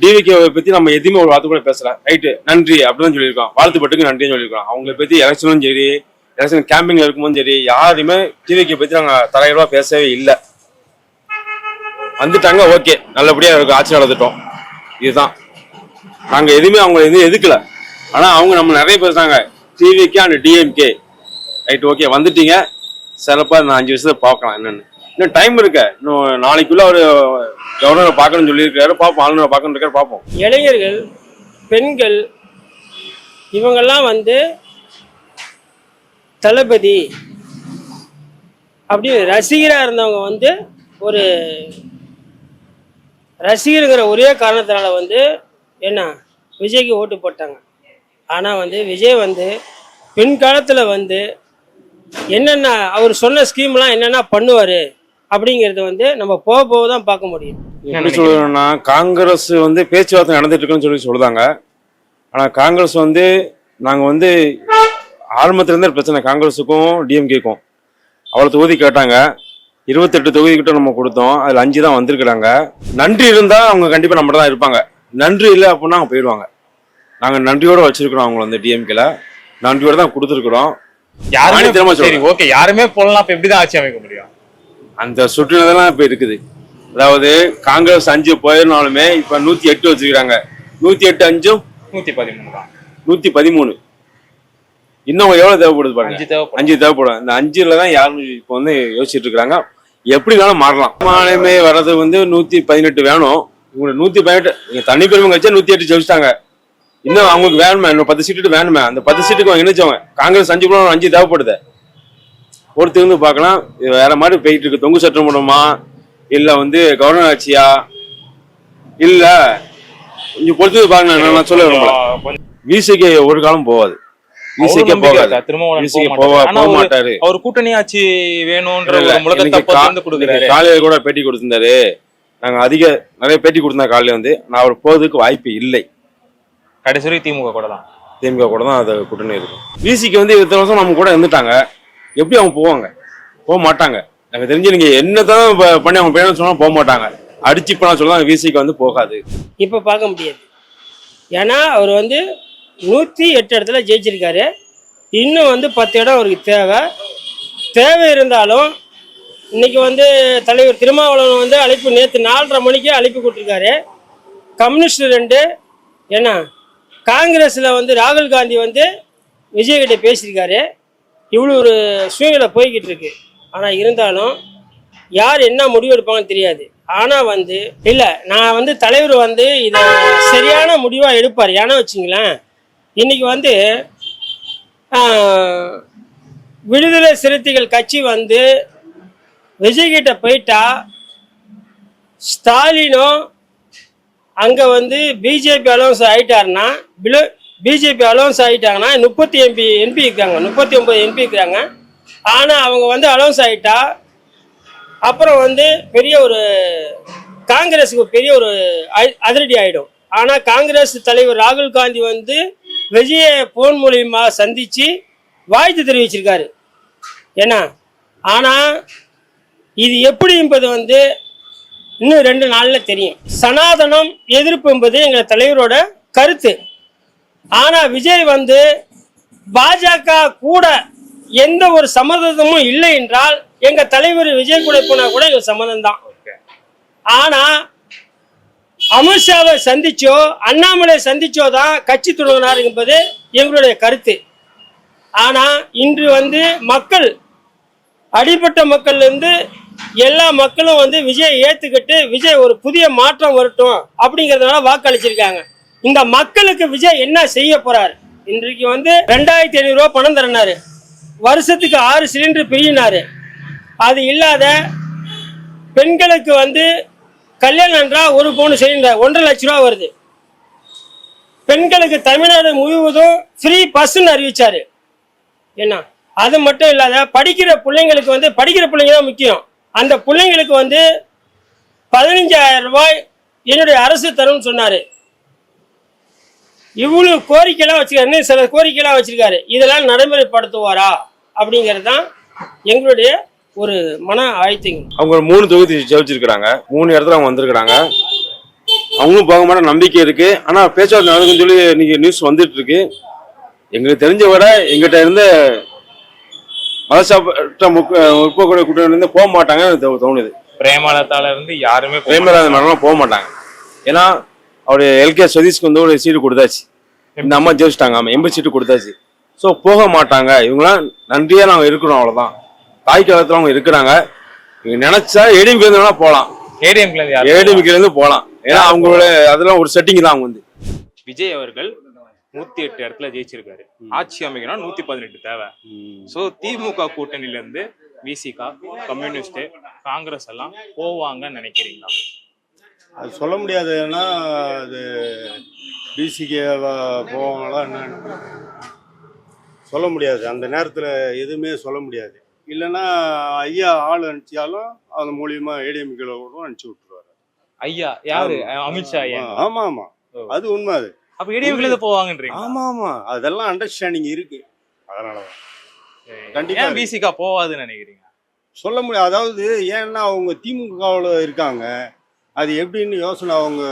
டிவிகேவை பத்தி நம்ம எதுவுமே ஒரு வார்த்தை கூட பேசல. ரைட்டு, நன்றி அப்படின்னு சொல்லியிருக்கோம். வாழ்த்துப்பட்டுக்கு நன்றின்னு சொல்லியிருக்கோம். அவங்களை பத்தி எலெக்ஷனும் சரி, எலெக்ஷன் கேம்பிங்ல இருக்கும்போதும் சரி, யாருமே டிவிகே பத்தி நாங்க தலைவரா பேசவே இல்லை. வந்துட்டாங்க, ஓகே, நல்லபடியா இருக்கு, ஆட்சி நடந்துட்டோம். இதுதான், நாங்க எதுவுமே அவங்க எதுவும் எதுக்கல. ஆனா அவங்க நம்ம நிறைய பேசுறாங்க, TVK and DMK. Right, okay, வந்துட்டீங்க, சிறப்பா நான் 5 வருஷத்துல பார்க்கலாம். என்னன்னு இன்னும் டைம் இருக்க, இன்னும் நாளைக்குள்ள ஒரு கவர்னரை பார்க்கணும்னு சொல்லியிருக்காரு. பார்ப்போம், ஆளுநரை பார்க்கணும் இருக்காரு, பார்ப்போம். இளைஞர்கள், பெண்கள், இவங்கெல்லாம் வந்து தளபதி அப்படி ரசிகராக இருந்தவங்க வந்து ஒரு ரசிகருங்கிற ஒரே காரணத்தினால வந்து என்ன விஜய்க்கு ஓட்டு போட்டாங்க. ஆனால் வந்து விஜய் வந்து பின்காலத்தில் வந்து என்னென்ன அவர் சொன்ன ஸ்கீம்லாம் என்னென்ன பண்ணுவார் அப்படிங்கிறது வந்து நம்ம போக போக தான் பார்க்க முடியும். எப்படி சொல்லணும்னா, காங்கிரஸ் வந்து பேச்சுவார்த்தை நடந்துட்டு இருக்குன்னு சொல்லுதாங்க. ஆனால் காங்கிரஸ் வந்து நாங்கள் வந்து ஆரம்பத்துல இருந்தே பிரச்சனை, காங்கிரஸுக்கும் டிஎம்கேக்கும். அவ்வளோ தொகுதி கேட்டாங்க, 28 தொகுதி கிட்ட நம்ம கொடுத்தோம், அதில் 5 தான் வந்திருக்கிறாங்க. நன்றி இருந்தால் அவங்க கண்டிப்பாக நம்ம தான் இருப்பாங்க. நன்றி இல்லை அப்படின்னா அவங்க போயிடுவாங்க. நாங்கள் நன்றியோட வச்சிருக்கிறோம் அவங்க வந்து டிஎம்கேல, நன்றியோட தான் கொடுத்துருக்குறோம். யாருமே போடலாம். இப்ப எப்படிதான் ஆட்சி அமைக்க முடியும்? அந்த சுற்றுலதான் இப்ப இருக்குது. அதாவது காங்கிரஸ் 5 போயிருந்தாலுமே இப்ப 108 வச்சிருக்காங்க. 108 5 113 தான். 113. இன்னும் எவ்வளவு தேவைப்படுது பாருங்க. 5 தேவைப்படும். இந்த 5ல தான் யாரும் இப்ப வந்து யோசிச்சுட்டு இருக்காங்க. எப்படி வேணாலும் மாறலாம். மாநிலமே வர்றது வந்து 118 வேணும். உங்களுக்கு 118 நீங்க தனி பெருமை கட்சியா 108 ஜெயிச்சிட்டாங்க. இன்னும் அவங்களுக்கு வேணுமே, இன்னும் 10 சீட்டு வேணுமே. அந்த 10 சீட்டுக்கு அவங்க இணைச்சவங்க. காங்கிரஸ் 5 கூட 5 தேவைப்படுது. ஒருத்தர் வந்து பார்க்கலாம், இது வேற மாதிரி போயிட்டு இருக்கு. தொங்கு சட்டமன்றமா இல்ல வந்து கவர்னர் ஆட்சியா இல்ல கொஞ்சம் பொறுத்து பாருங்க. நான் சொல்ல விரும்பல, விசிகே ஒரு காலம் போவாது. விசிகே போகாது, போக மாட்டாரு. அவர் கூட்டணி ஆட்சி வேணும்ன்ற காலையில கூட பேட்டி கொடுத்திருந்தாரு. நாங்க நிறைய பேட்டி கொடுத்தா காலையில வந்து, நான் அவர் போவதுக்கு வாய்ப்பு இல்லை. கடைசி திமுக கூட தான் அது கூட்டணி இருக்கும். விசிக்கு வந்து இத்தனை வருஷம் நம்ம கூட இருந்துட்டாங்க, எப்படி அவங்க போவாங்க? போக மாட்டாங்க. எனக்கு தெரிஞ்சு நீங்க என்னதான் பண்ணி அவங்க பேரண்ட்ஸ் சொன்னா போக மாட்டாங்க. அடிச்சு பண்ண சொல்லலாம், விசிக்கு வந்து போகாது. இப்போ பார்க்க முடியாது. ஏன்னா அவர் வந்து 108 இடத்துல ஜெயிச்சிருக்காரு. இன்னும் வந்து 10 இடம் அவருக்கு தேவை இருந்தாலும் இன்னைக்கு வந்து தலைவர் திருமாவளவன் வந்து அழைப்பு நேற்று 4:30 மணிக்கு அழைப்பு கொடுத்துருக்காரு. கம்யூனிஸ்ட் 2 ஏன்னா காங்கிரஸில் வந்து ராகுல் காந்தி வந்து விஜய்கிட்ட பேசியிருக்காரு. இவ்வளோ ஒரு சூழ்நிலை போய்கிட்டு இருக்கு. ஆனால் இருந்தாலும் யார் என்ன முடிவு எடுப்பாங்கன்னு தெரியாது. ஆனால் வந்து இல்லை, நான் வந்து தலைவர் வந்து இதை சரியான முடிவாக எடுப்பார். ஏன்னா வச்சுங்களேன், இன்னைக்கு வந்து விடுதலை சிறுத்தைகள் கட்சி வந்து விஜய்கிட்ட போயிட்டா ஸ்டாலினும் அங்கே வந்து பிஜேபி அலோன்ஸ் ஆகிட்டாருன்னா, பிஜேபி அலோன்ஸ் ஆகிட்டாங்கன்னா 30 எம்பி இருக்காங்க, 39 எம்பி இருக்கிறாங்க. ஆனால் அவங்க வந்து அலோன்ஸ் ஆகிட்டா அப்புறம் வந்து பெரிய ஒரு காங்கிரஸுக்கு பெரிய ஒரு அதிரடி ஆகிடும். ஆனால் காங்கிரஸ் தலைவர் ராகுல் காந்தி வந்து விஜயை போன் மூலியமா சந்தித்து வாழ்த்து தெரிவிச்சிருக்காரு. ஏன்னா ஆனால் இது எப்படி என்பது வந்து இன்னும் 2 நாளில் தெரியும். சனாதனம் எதிர்ப்பு என்பது எங்கள் தலைவரோட கருத்து. ஆனால் விஜய் வந்து பாஜக கூட எந்த ஒரு சம்மதமும் இல்லை என்றால் எங்கள் தலைவர் விஜய் கூட போனால் கூட எங்கள் சம்மதம் தான். ஆனால் அமித்ஷாவை சந்திச்சோ அண்ணாமலை சந்திச்சோ தான் கட்சி தொடங்கினார் என்பது எங்களுடைய கருத்து. ஆனால் இன்று வந்து மக்கள், அடிப்பட்ட மக்கள்லேருந்து எல்லா மக்களும் வந்து விஜயை ஏற்றுக்கிட்டு விஜய் ஒரு புதிய மாற்றம் வரட்டும் அப்படிங்கிறதுனால வாக்களிச்சிருக்காங்க. இந்த மக்களுக்கு விஜய் என்ன செய்ய போறாரு? இன்றைக்கு வந்து 2500 ரூபா பணம் தரனாரு, வருஷத்துக்கு 6 சிலிண்டர் பிரியினாரு. அது இல்லாத பெண்களுக்கு வந்து கல்யாணம் என்றால் 1 பவுன் சிலிண்டர் 1.5 லட்ச ரூபா வருது. பெண்களுக்கு தமிழ்நாடு முழுவதும் ஃப்ரீ பஸ்ன்னு அறிவிச்சாரு. என்ன, அது மட்டும் இல்லாத படிக்கிற பிள்ளைங்களுக்கு வந்து, படிக்கிற பிள்ளைங்க தான் முக்கியம், அந்த பிள்ளைங்களுக்கு வந்து 15,000 ரூபாய் என்னுடைய அரசு தரும்னு சொன்னாரு. இவ்வளவு கோரிக்கைலாம் வச்சிருக்காரு, இன்னும் சில கோரிக்கைலாம் வச்சிருக்காரு. இதெல்லாம் நடைமுறைப்படுத்துவாரா அப்படிங்கிறது தான் எங்களுடைய ஒரு மன ஆயத்தங்க. அவங்க 3 தொகுதி ஜெயிச்சிருக்கிறாங்க, 3 இடத்துல அவங்க வந்திருக்கிறாங்க. அவங்களும் போக மாட்டேன் நம்பிக்கை இருக்கு. ஆனா பேச்சுவார்த்தை நடக்குன்னு சொல்லி இன்னைக்கு நியூஸ் வந்துட்டு இருக்கு. எங்களுக்கு தெரிஞ்ச வர எங்கிட்ட இருந்து மதசார்பற்ற முற்போக்கு கூட்டணி இருந்து போக மாட்டாங்கன்னு தோணுது. பிரேமலதால இருந்து யாருமே பிரேமலதா மேடம் போக மாட்டாங்க. ஏன்னா அவருடைய எல்கே சதீஷ்க்கு வந்து ஒரு சீட்டு கொடுத்தாச்சு, இந்த அம்மா ஜெயிச்சிட்டாங்க. ஆமா 80 சீட்டு கொடுத்தாச்சு. ஸோ போக மாட்டாங்க. இவங்களாம் நன்றியா நாங்க இருக்கிறோம், அவ்வளவுதான். தாய் காலத்துல அவங்க இருக்கிறாங்க. இவங்க நினைச்சா ஏடிஎம்கே இருந்து போகலாம், ஏடிஎம்கே இருந்து போகலாம். ஏன்னா அவங்களோட அதெல்லாம் ஒரு செட்டிங் தான். அவங்க வந்து விஜய் அவர்கள் 108 இடத்துல ஜெயிச்சிருக்காரு. ஆட்சி அமைக்கணும் 118 தேவை. சோ திமுக கூட்டணியில இருந்து விசிகா, கம்யூனிஸ்ட், காங்கிரஸ் எல்லாம் போவாங்கன்னு நினைக்கிறீங்களா? அது சொல்ல முடியாது. ஏன்னா அது பிசிகே போவாங்களா என்னன்னு சொல்ல முடியாது. அந்த நேரத்தில் எதுவுமே சொல்ல முடியாது. இல்லைன்னா ஐயா ஆள் அனுப்பிச்சாலும் அது மூலியமா ஏடிஎம்கேல கூட அனுப்பிச்சு விட்டுருவாரு. ஐயா யாரு? அமித்ஷா. ஆமா ஆமா, அது உண்மை. அது அப்ப ஏடிஎம்கேல போவாங்கன்றீங்க? ஆமா ஆமா, அதெல்லாம் அண்டர்ஸ்டாண்டிங் இருக்கு. அதனாலதான் கண்டிப்பா விசிகா போவாதுன்னு நினைக்கிறீங்க? சொல்ல முடியாது. அதாவது ஏன்னா அவங்க திமுகவில் இருக்காங்க, அது எப்படின்னு யோசனை அவங்க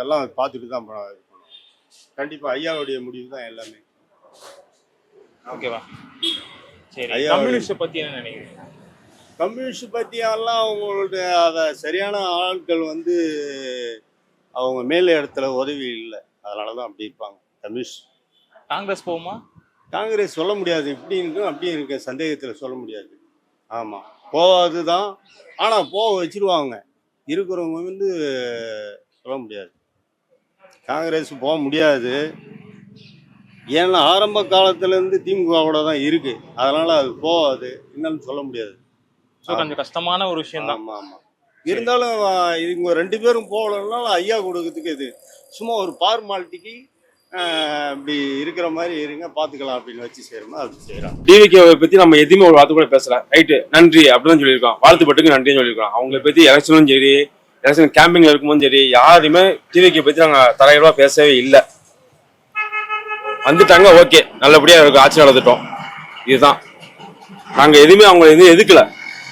எல்லாம் பார்த்துட்டு தான் இருக்கணும். கண்டிப்பா ஐயாவுடைய முடிவு தான் எல்லாமே. ஓகேவா? சரி, கம்யூனிஸ்ட் பத்தி என்ன நினைக்கிறீங்க? கம்யூனிஸ்ட் பத்தி எல்லாம் அவங்களுடைய அதை சரியான ஆட்கள் வந்து அவங்க மேல் இடத்துல உதவி இல்லை, அதனாலதான் அப்படி இருப்பாங்க. கம்யூனிஸ்ட். காங்கிரஸ் போகுமா? காங்கிரஸ் சொல்ல முடியாது. இப்படி இருக்கும் அப்படி இருக்கு, சந்தேகத்தில் சொல்ல முடியாது. ஆமா, போவாது தான். ஆனா போக வச்சிருவாங்க. இருக்கிறவங்க வந்து சொல்ல முடியாது. காங்கிரஸ் போக முடியாது. ஏன்னா ஆரம்ப காலத்துலேருந்து திமுகவோட தான் இருக்கு, அதனால அது போகாது. என்னன்னு சொல்ல முடியாது. கொஞ்சம் கஷ்டமான ஒரு விஷயம் தான். ஆமா ஆமா, இருந்தாலும் இவங்க 2 பேரும் போகலன்னாலும் ஐயா கொடுக்கறதுக்கு இது சும்மா ஒரு ஃபார்மாலிட்டிக்கு இப்படி இருக்கிற மாதிரி இருங்க பார்த்துக்கலாம் அப்படின்னு வச்சு செய்யறோமா அது செய்யலாம். டிவிகே பத்தி நம்ம எதுவுமே ஒரு வார்த்தை கூட பேசல. ரைட்டு, நன்றி அப்படின்னு சொல்லியிருக்கோம். வாழ்த்துப்பட்டுக்கு நன்றின்னு சொல்லியிருக்கோம். அவங்களை பத்தி எலெக்ஷனும் சரி, எலெக்ஷன் கேம்பிங்ல இருக்கும்போது சரி, யாருமே டிவிகே பத்தி நாங்க தலைவரா பேசவே இல்லை. வந்துட்டாங்க, ஓகே, நல்லபடியா இருக்கு, ஆட்சி நடந்துட்டோம், இதுதான். நாங்க எதுவுமே அவங்க எதுவும் எதுக்கல.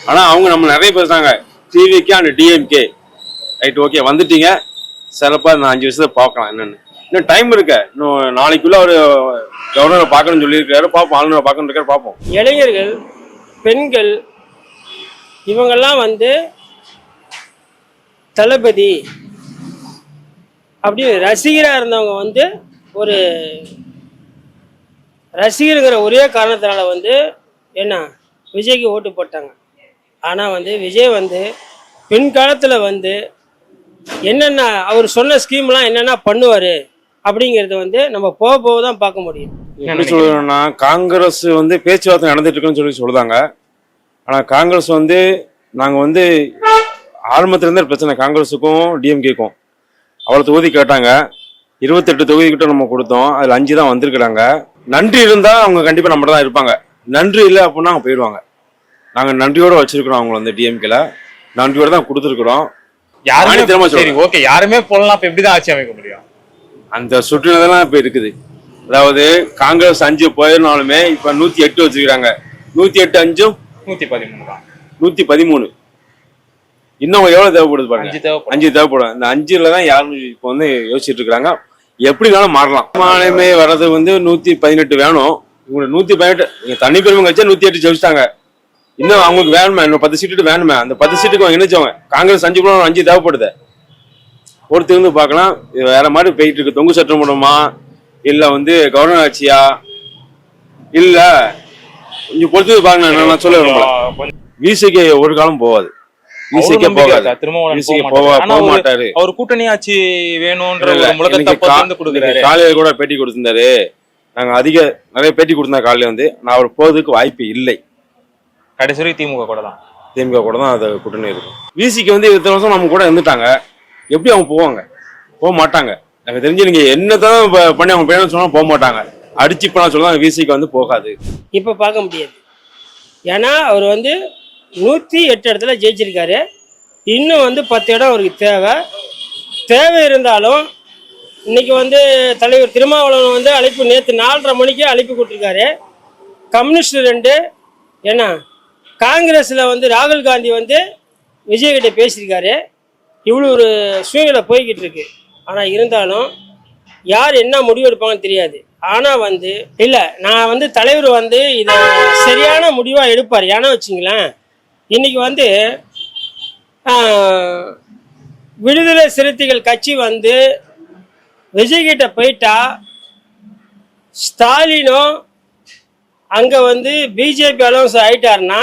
ஆனா அவங்க நம்ம நிறைய பேசுறாங்க, TVK and DMK. Right, okay, வந்துட்டீங்க, சிறப்பா இந்த 5 வருஷத்தை பார்க்கலாம். என்னன்னு இன்னும் டைம் இருக்க, இன்னும் நாளைக்குள்ள ஒரு கவர்னரை பார்க்கணும்னு சொல்லியிருக்காரு. பார்ப்போம், ஆளுநரை பார்க்கணும் இருக்காரு, பார்ப்போம். இளைஞர்கள், பெண்கள், இவங்கெல்லாம் வந்து தளபதி அப்படி ரசிகராக இருந்தவங்க வந்து ஒரு ரசிகருங்கிற ஒரே காரணத்தினால வந்து என்ன விஜய்க்கு ஓட்டு போட்டாங்க. ஆனால் வந்து விஜய் வந்து பின்காலத்தில் வந்து என்னென்ன அவர் சொன்ன ஸ்கீம்லாம் என்னென்ன பண்ணுவார் அப்படிங்கிறது வந்து நம்ம போக போக தான் பார்க்க முடியும். எப்படி சொல்றோம்னா, காங்கிரஸ் வந்து பேச்சுவார்த்தை நடந்துட்டு இருக்குன்னு சொல்லி சொல்லுதாங்க. ஆனால் காங்கிரஸ் வந்து நாங்கள் வந்து ஆரம்பத்துல இருந்தே பிரச்சனை காங்கிரஸுக்கும் டிஎம்கேக்கும். அவ்வளோ தொகுதி கேட்டாங்க, 28 தொகுதி கிட்ட நம்ம கொடுத்தோம், அதில் 5 தான் வந்திருக்கிறாங்க. நன்றி இருந்தால் அவங்க கண்டிப்பாக நம்ம தான் இருப்பாங்க. நன்றி இல்லை அப்படின்னா அவங்க போயிடுவாங்க. நாங்கள் நன்றியோட வச்சிருக்கிறோம் அவங்க வந்து டிஎம்கேல நன்றியோட தான் கொடுத்துருக்குறோம். யாருமே போடலாம். இப்ப எப்படிதான் ஆட்சி அமைக்க முடியும்? அந்த சுற்றுலதான் இப்ப இருக்குது. அதாவது காங்கிரஸ் 5 போயிருந்தாலுமே இப்ப 108 வச்சிருக்காங்க. 108 5 113 தான். 113. இன்னும் எவ்வளவு தேவைப்படுது பாருங்க. 5 தேவைப்படும். இந்த 5ல தான் யாரும் இப்ப வந்து யோசிச்சுட்டு இருக்காங்க. எப்படி வேணாலும் மாறலாம். மாநிலமே வர்றது வந்து 118 வேணும். இவங்க 118 தனி பெருமை கட்சி 108 ஜெயிச்சிட்டாங்க. இன்னும் அவங்களுக்கு வேணுமே, இன்னும் 10 சீட்டு வேணுமே. அந்த 10 சீட்டுக்கு அவங்க இணைச்சவங்க. காங்கிரஸ் 5 கூட 5 தேவைப்படுது. ஒருத்தர் வந்து பார்க்கலாம், இது வேற மாதிரி போயிட்டு இருக்கு. தொங்கு சட்டமன்றமா இல்ல வந்து கவர்னர் ஆட்சியா இல்ல கொஞ்சம் பொறுத்து பாருங்க. நான் சொல்ல விரும்பல, விசிகே ஒரு காலம் போவாது. விசிகே போகாது, போக மாட்டாரு. அவர் கூட்டணி ஆட்சி வேணும்ன்ற காலையில கூட பேட்டி கொடுத்திருந்தாரு. நாங்க நிறைய பேட்டி கொடுத்தா காலையில வந்து நான் அவர் போறதுக்கு வாய்ப்பு இல்லை. கடைசி திமுக கூட தான். திமுக கூட தான் அது கூட்டணி இருக்கும். விசிக்கு வந்து இத்தனை வருஷம் நம்ம கூட இருந்துட்டாங்க. எப்படி அவங்க போவாங்க? போக மாட்டாங்க. எனக்கு தெரிஞ்சு நீங்க என்னதான் பண்ணி அவங்க பேரண்ட்ஸ் சொன்னா போக மாட்டாங்க. அடிச்சு பண்ண சொல்லலாம், விசிக்கு வந்து போகாது. இப்போ பார்க்க முடியாது. ஏன்னா அவர் வந்து 108 இடத்துல ஜெயிச்சிருக்காரு. இன்னும் வந்து 10 இடம் அவருக்கு தேவை இருந்தாலும் இன்னைக்கு வந்து தலைவர் திருமாவளவன் வந்து அழைப்பு நேற்று 4:30 மணிக்கு அழைப்பு கொடுத்துருக்காரு. கம்யூனிஸ்ட் 2 ஏன்னா காங்கிரஸில் வந்து ராகுல் காந்தி வந்து விஜய்கிட்ட பேசியிருக்காரு. இவ்வளோ ஒரு சூழ்நிலை போய்கிட்டு இருக்கு. ஆனால் இருந்தாலும் யார் என்ன முடிவு எடுப்பாங்கன்னு தெரியாது. ஆனால் வந்து இல்லை, நான் வந்து தலைவர் வந்து இதை சரியான முடிவாக எடுப்பார். ஏன்னா வச்சுங்களேன், இன்னைக்கு வந்து விடுதலை சிறுத்தைகள் கட்சி வந்து விஜய்கிட்ட போயிட்டா ஸ்டாலினும் அங்கே வந்து பிஜேபி அலோன்ஸ் ஆகிட்டாருன்னா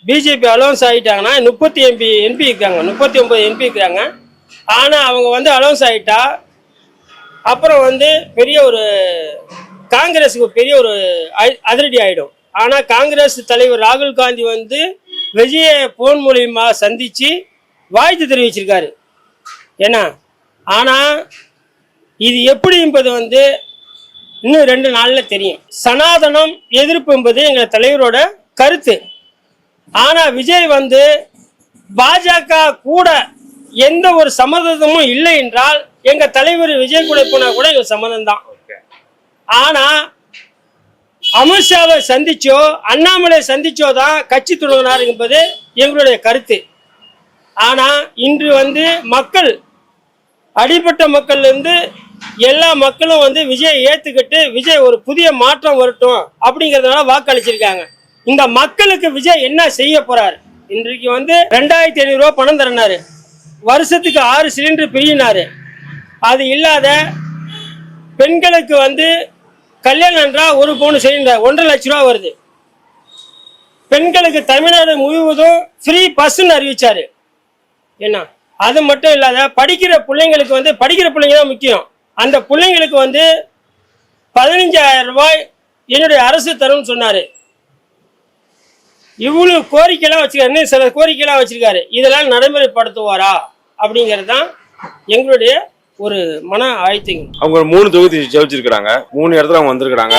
பிஜேபி அலோன்ஸ் ஆகிட்டாங்கன்னா 30 எம்பி இருக்காங்க, 39 எம்பி இருக்கிறாங்க. ஆனால் அவங்க வந்து அலோன்ஸ் ஆகிட்டா அப்புறம் வந்து பெரிய ஒரு காங்கிரஸுக்கு பெரிய ஒரு அதிரடி ஆகிடும். ஆனால் காங்கிரஸ் தலைவர் ராகுல் காந்தி வந்து விஜயை போன் மூலியமா சந்தித்து வாழ்த்து தெரிவிச்சிருக்காரு. ஏன்னா ஆனால் இது எப்படி என்பது வந்து இன்னும் 2 நாளில் தெரியும். சனாதனம் எதிர்ப்பு என்பது எங்கள் தலைவரோட கருத்து. ஆனால் விஜய் வந்து பாஜக கூட எந்த ஒரு சம்மதமும் இல்லை என்றால் எங்கள் தலைவர் விஜய் கூட போனால் கூட எங்கள் சம்மதம் தான். ஆனால் அமித்ஷாவை சந்திச்சோ அண்ணாமலை சந்திச்சோ தான் கட்சி தொடங்கினார் என்பது எங்களுடைய கருத்து. ஆனால் இன்று வந்து மக்கள் அடிப்பட்ட மக்கள்லேருந்து எல்லா மக்களும் வந்து விஜயை ஏற்றுக்கிட்டு விஜய் ஒரு புதிய மாற்றம் வரட்டும் அப்படிங்கிறதுனால வாக்களிச்சிருக்காங்க. இந்த மக்களுக்கு விஜய் என்ன செய்ய போறாரு? இன்றைக்கு வந்து 2500 ரூபா பணம் தரனாரு, வருஷத்துக்கு 6 சிலிண்டர் பிரியினாரு. அது இல்லாத பெண்களுக்கு வந்து கல்யாணம் என்றால் 1 பவுன் சிலிண்டர் 1.5 லட்ச ரூபா வருது. பெண்களுக்கு தமிழ்நாடு முழுவதும் ஃப்ரீ பஸ்ன்னு அறிவிச்சாரு. என்ன அது மட்டும் இல்லாத படிக்கிற பிள்ளைங்களுக்கு வந்து படிக்கிற பிள்ளைங்க தான் முக்கியம். அந்த பிள்ளைங்களுக்கு வந்து 15,000 ரூபாய் என்னுடைய அரசு தரும்னு சொன்னாரு. இவ்வளவு கோரிக்கைலாம் வச்சிருக்காரு, இன்னும் சில கோரிக்கைலாம் வச்சிருக்காரு. இதெல்லாம் நடைமுறைப்படுத்துவாரா அப்படிங்கிறது தான் எங்களுடைய ஒரு மன ஆயத்திங்க. அவங்க 3 தொகுதி ஜெயிச்சிருக்கிறாங்க, 3 இடத்துல அவங்க வந்திருக்கிறாங்க.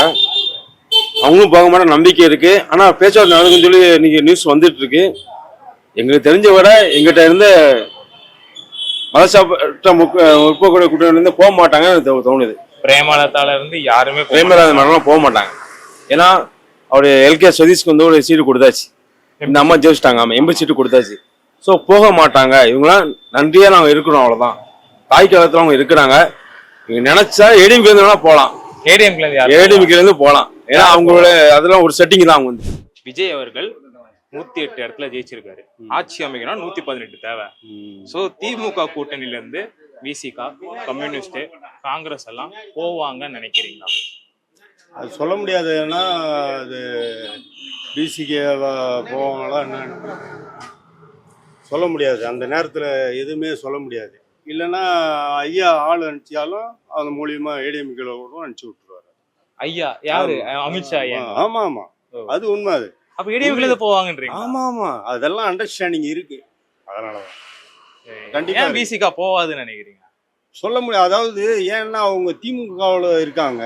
அவங்களும் போக மாட்ட நம்பிக்கை இருக்கு. ஆனா பேச்சுவார்த்தை நடக்குன்னு சொல்லி இன்னைக்கு நியூஸ் வந்துட்டு இருக்கு. எங்களுக்கு தெரிஞ்ச விட எங்கிட்ட இருந்து மதசார்பற்ற முற்போக்கு கூட்டணியிலிருந்து போக மாட்டாங்கன்னு தோணுது. பிரேமலதால இருந்து யாருமே பிரேமலதா மேடம் போக மாட்டாங்க. ஏன்னா அவருடைய எல்கே சதீஷ்க்கு வந்து ஒரு சீட்டு கொடுத்தாச்சு, இந்த அம்மா ஜெயிச்சிட்டாங்க, 80 சீட்டு கொடுத்தாச்சு. ஸோ போக மாட்டாங்க. இவங்களாம் நன்றியா நாங்கள் இருக்கிறோம், அவ்வளோதான். தாய் காலத்தில் அவங்க இருக்கிறாங்க. இவங்க நினைச்சா ஏடிஎம்கே இருந்து போகலாம், ஏடிஎம்கே இருந்து போகலாம். ஏன்னா அவங்களோட அதெல்லாம் ஒரு செட்டிங் தான். அவங்க வந்து விஜய் அவர்கள் 108 இடத்துல ஜெயிச்சிருக்காரு. ஆட்சி அமைக்கணும் 118 தேவை. சோ திமுக கூட்டணியில இருந்து விசிகா, கம்யூனிஸ்ட், காங்கிரஸ் எல்லாம் போவாங்கன்னு நினைக்கிறீங்களா? அது சொல்ல முடியாது. ஏன்னா அது பிசிகே போவாங்களா என்னன்னு சொல்ல முடியாது. அந்த நேரத்தில் எதுவுமே சொல்ல முடியாது. இல்லைன்னா ஐயா ஆள் அனுப்பிச்சாலும் அது மூலியமா ஏடிஎம்கேல கூட அனுப்பிச்சு விட்டுருவாரு. ஐயா யாரு? அமித்ஷா. ஆமா ஆமா, அது உண்மை. அது அப்ப ஏடிஎம்கேல போவாங்கன்றீங்க? ஆமா ஆமா, அதெல்லாம் அண்டர்ஸ்டாண்டிங் இருக்கு. அதனாலதான் கண்டிப்பா விசிகா போவாதுன்னு நினைக்கிறீங்க? சொல்ல முடியாது. அதாவது ஏன்னா அவங்க திமுகவில் இருக்காங்க,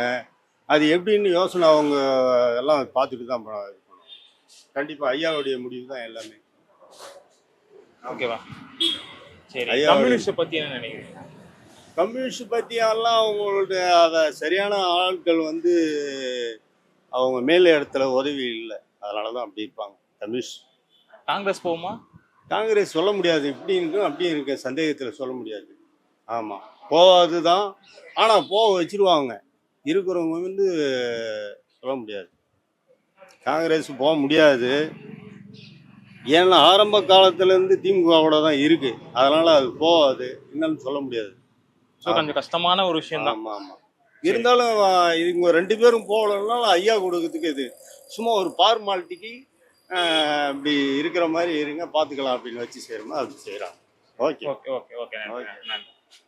அது எப்படின்னு யோசனை அவங்க எல்லாம் பார்த்துட்டு தான் இருக்கணும். கண்டிப்பா ஐயாவுடைய முடிவு தான் எல்லாமே. ஓகேவா? சரி, கம்யூனிஸ்ட் பத்தி என்ன நினைக்கிறீங்க? கம்யூனிஸ்ட் பத்தி எல்லாம் அவங்களுடைய அதை சரியான ஆட்கள் வந்து அவங்க மேல இடத்துல உதவி இல்லை, அதனாலதான் அப்படி இருப்பாங்க கம்யூனிஸ்ட். காங்கிரஸ் போகுமா? காங்கிரஸ் சொல்ல முடியாது, இப்படி இருக்கும் அப்படி இருக்க சந்தேகத்துல சொல்ல முடியாது. ஆமா, போவாது தான். ஆனா போக வச்சிருவாங்க. இருக்கிறவங்க வந்து சொல்ல முடியாது. காங்கிரஸ் போக முடியாது. ஏன்னா ஆரம்ப காலத்துலேருந்து திமுகவோட தான் இருக்கு, அதனால அது போகாது. என்னன்னு சொல்ல முடியாது. கொஞ்சம் கஷ்டமான ஒரு விஷயம் தான். ஆமா ஆமா, இருந்தாலும் இவங்க 2 பேரும் போகலன்னாலும் ஐயா கொடுக்கறதுக்கு இது சும்மா ஒரு ஃபார்மாலிட்டிக்கு இப்படி இருக்கிற மாதிரி இருங்க பார்த்துக்கலாம் அப்படின்னு வச்சு செய்யறோமா அது செய்யறாங்க. ஓகே ஓகே ஓகே ஓகே, நன்றி.